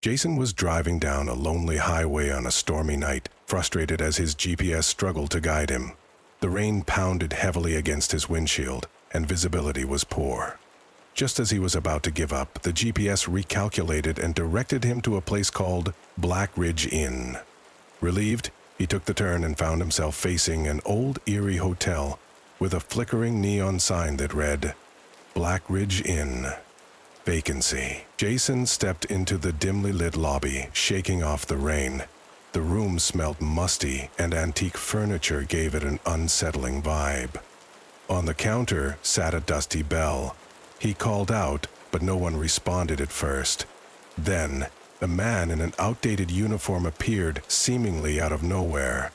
Jason was driving down a lonely highway on a stormy night, frustrated as his GPS struggled to guide him. The rain pounded heavily against his windshield, and visibility was poor. Just as he was about to give up, the GPS recalculated and directed him to a place called Black Ridge Inn. Relieved, he took the turn and found himself facing an old Eerie hotel with a flickering neon sign that read, Black Ridge Inn. Vacancy. Jason stepped into the dimly lit lobby, shaking off the rain. The room smelled musty, and antique furniture gave it an unsettling vibe. On the counter sat a dusty bell. He called out, but no one responded at first. Then, a man in an outdated uniform appeared, seemingly out of nowhere.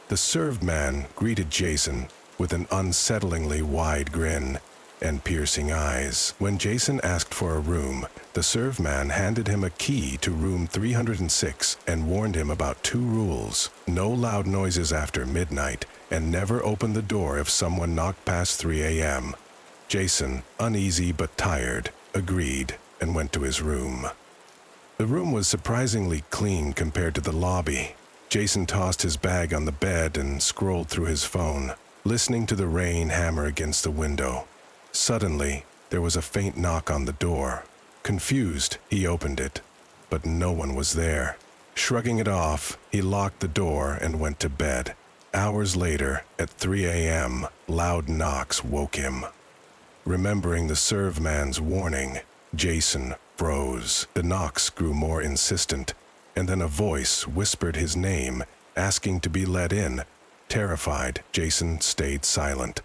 The served man greeted Jason with an unsettlingly wide grin and piercing eyes. When Jason asked for a room, the served man handed him a key to room 306 and warned him about 2 rules. No loud noises after midnight, and never open the door if someone knocked past 3 a.m. Jason, uneasy but tired, agreed and went to his room. The room was surprisingly clean compared to the lobby. Jason tossed his bag on the bed and scrolled through his phone, listening to the rain hammer against the window. Suddenly, there was a faint knock on the door. Confused, he opened it, but no one was there. Shrugging it off, he locked the door and went to bed. Hours later, at 3 a.m., loud knocks woke him. Remembering the serve man's warning, Jason froze. The knocks grew more insistent, and then a voice whispered his name, asking to be let in. Terrified, Jason stayed silent.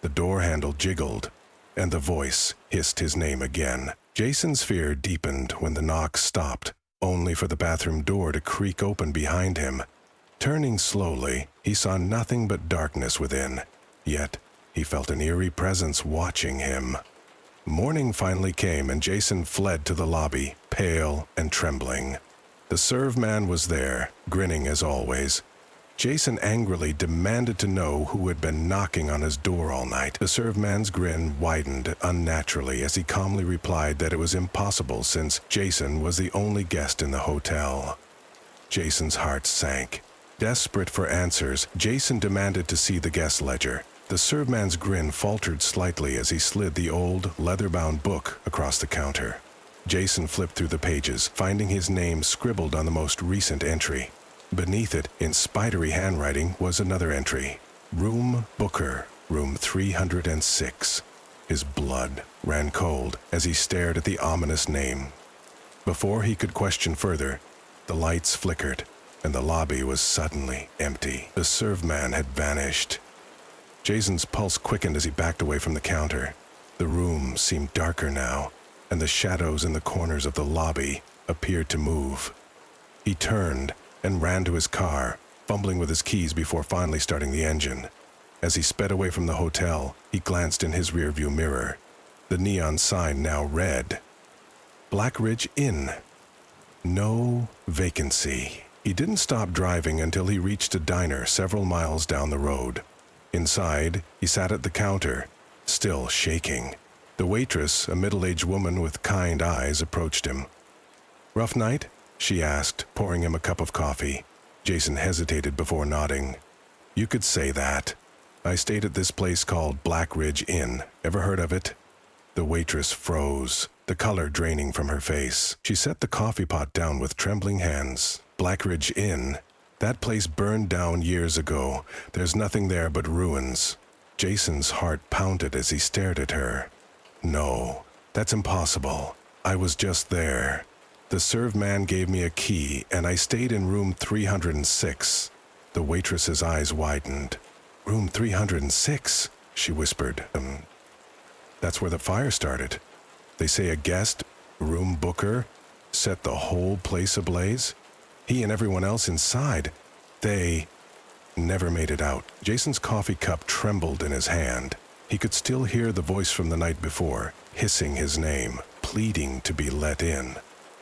The door handle jiggled, and the voice hissed his name again. Jason's fear deepened when the knocks stopped, only for the bathroom door to creak open behind him. Turning slowly, he saw nothing but darkness within, yet he felt an eerie presence watching him. Morning finally came and Jason fled to the lobby, pale and trembling. The serve man was there, grinning as always. Jason angrily demanded to know who had been knocking on his door all night. The serve man's grin widened unnaturally as he calmly replied that it was impossible since Jason was the only guest in the hotel. Jason's heart sank. Desperate for answers, Jason demanded to see the guest ledger. The serve man's grin faltered slightly as he slid the old, leather-bound book across the counter. Jason flipped through the pages, finding his name scribbled on the most recent entry. Beneath it, in spidery handwriting, was another entry. Room Booker, room 306. His blood ran cold as he stared at the ominous name. Before he could question further, the lights flickered, and the lobby was suddenly empty. The serve man had vanished. Jason's pulse quickened as he backed away from the counter. The room seemed darker now, and the shadows in the corners of the lobby appeared to move. He turned and ran to his car, fumbling with his keys before finally starting the engine. As he sped away from the hotel, he glanced in his rearview mirror. The neon sign now read, Black Ridge Inn. No vacancy. He didn't stop driving until he reached a diner several miles down the road. Inside, he sat at the counter, still shaking. The waitress, a middle-aged woman with kind eyes, approached him. "Rough night?" she asked, pouring him a cup of coffee. Jason hesitated before nodding. "You could say that. I stayed at this place called Black Ridge Inn. Ever heard of it?" The waitress froze, the color draining from her face. She set the coffee pot down with trembling hands. "Black Ridge Inn? That place burned down years ago. There's nothing there but ruins." Jason's heart pounded as he stared at her. "No, that's impossible. I was just there. The serve man gave me a key, and I stayed in room 306. The waitress's eyes widened. "Room 306? She whispered. That's where the fire started. They say a guest, room booker, set the whole place ablaze. He and everyone else inside. They never made it out." Jason's coffee cup trembled in his hand. He could still hear the voice from the night before, hissing his name, pleading to be let in.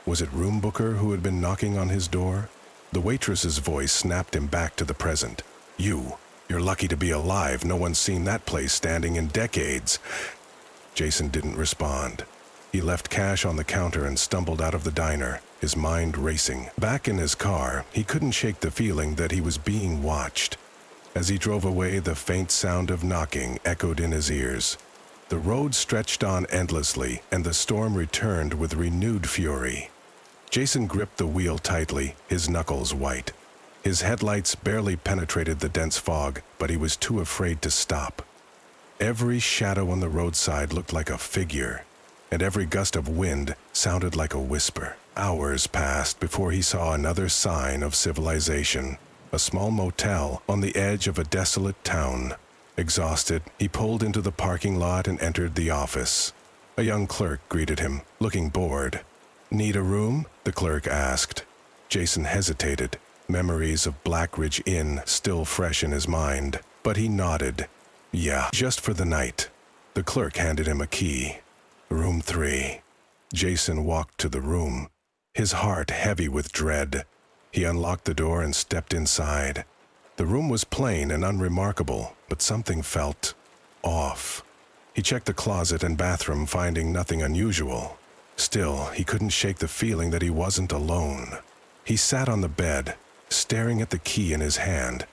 Was it room booker who had been knocking on his door? The waitress's voice snapped him back to the present. You're lucky to be alive. No one's seen that place standing in decades." Jason didn't respond. He left cash on the counter and stumbled out of the diner, his mind racing. Back in his car, he couldn't shake the feeling that he was being watched. As he drove away, the faint sound of knocking echoed in his ears. The road stretched on endlessly, and the storm returned with renewed fury. Jason gripped the wheel tightly, his knuckles white. His headlights barely penetrated the dense fog, but he was too afraid to stop. Every shadow on the roadside looked like a figure, and every gust of wind sounded like a whisper. Hours passed before he saw another sign of civilization, a small motel on the edge of a desolate town. Exhausted, he pulled into the parking lot and entered the office. A young clerk greeted him, looking bored. "Need a room?" the clerk asked. Jason hesitated, memories of Black Ridge Inn still fresh in his mind, but he nodded. "Yeah, just for the night." The clerk handed him a key. "Room 3. Jason walked to the room, his heart heavy with dread. He unlocked the door and stepped inside. The room was plain and unremarkable, but something felt off. He checked the closet and bathroom, finding nothing unusual. Still, he couldn't shake the feeling that he wasn't alone. He sat on the bed, staring at the key in his hand.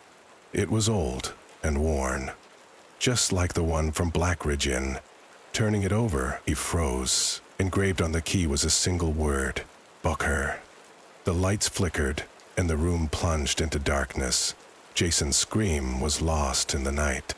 It was old and worn, just like the one from Black Ridge Inn. Turning it over, he froze. Engraved on the key was a single word: Booker. The lights flickered, and the room plunged into darkness. Jason's scream was lost in the night.